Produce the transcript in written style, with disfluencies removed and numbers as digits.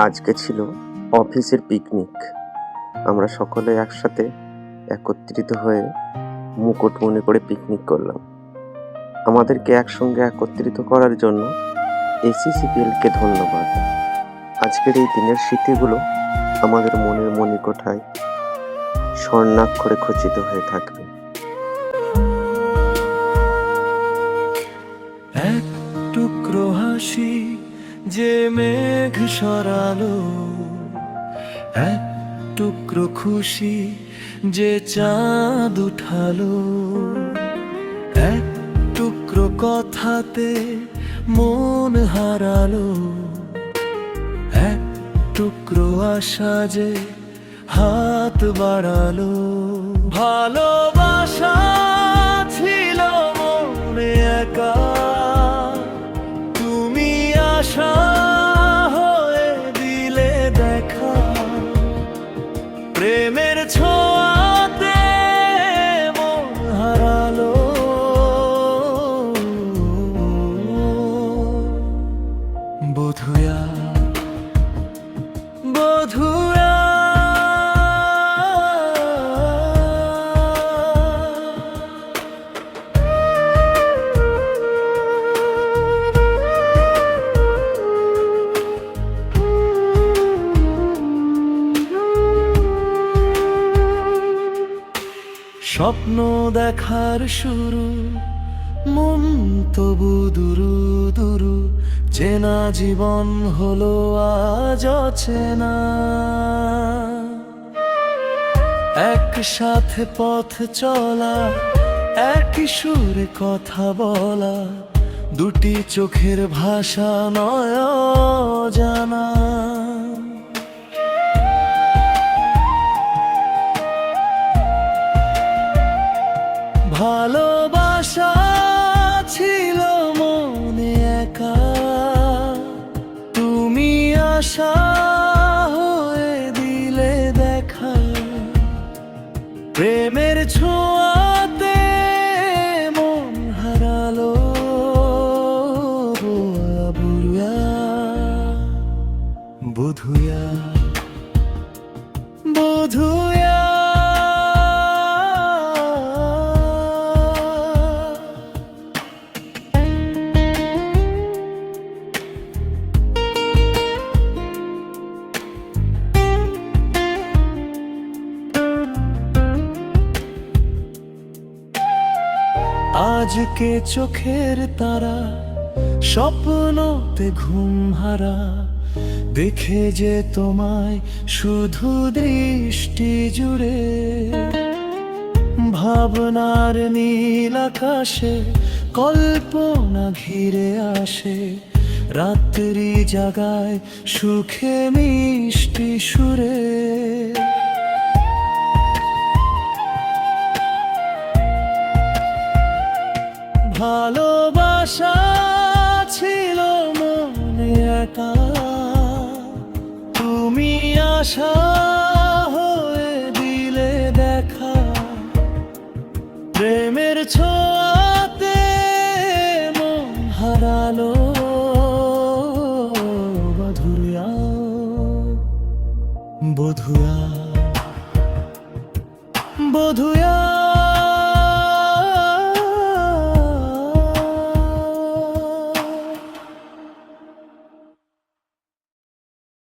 আজকে ছিল অফিসের পিকনিক। আমরা সকলে একসাথে একত্রিত হয়ে মুকুটমণি করে পিকনিক করলাম। আমাদেরকে একসঙ্গে একত্রিত করার জন্য এসিসিপিএলকে ধন্যবাদ। আজকের এই দিনের স্মৃতিগুলো আমাদের মনের মণিকোঠায় স্বর্ণাক্ষরে খচিত হয়ে থাকবে। এক টুকরো হাসি যে মেঘ সরালো, এক টুকরো খুশি যে চাঁদ উঠালো, এক টুকরো কথাতে মন হারালো, এক টুকরো আশা যে হাত বাড়ালো। ভালোবাসা ছিল মনে একা, তুমি আশা হয়ে দিলে দেখা। প্রেমের ছোঁয়াতে মন হারালো, বধুয়া বধুয়া। স্বপ্ন দেখার শুরু, মন তবু দুরু দুরু, চেনা জীবন হলো আজ অচেনা। একসাথে পথ চলা, একই সুরে কথা বলা, দুটি চোখের ভাষা নয় জানা। ভালোবাসা ছিল মনে একা, তুমি আশা হয়ে দিলে দেখা। প্রেমের ছোঁয়াতে মন হারালো, বধুয়া বধুয়া বধুয়া। আজকে চোখের তারা স্বপ্নতে ঘুম হারা, দেখে যে তোমায় শুধু দৃষ্টি জুড়ে। ভাবনার নীল আকাশে কল্পনা ঘিরে আসে, রাত্রি জাগায় সুখে মিষ্টি সুরে। ভালোবাসা ছিল মনে একা, তুমি আশা হয়ে দিলে দেখা। প্রেমের ছোঁয়াতে মন হারালো, বধুয়া বধুয়া বধুয়া।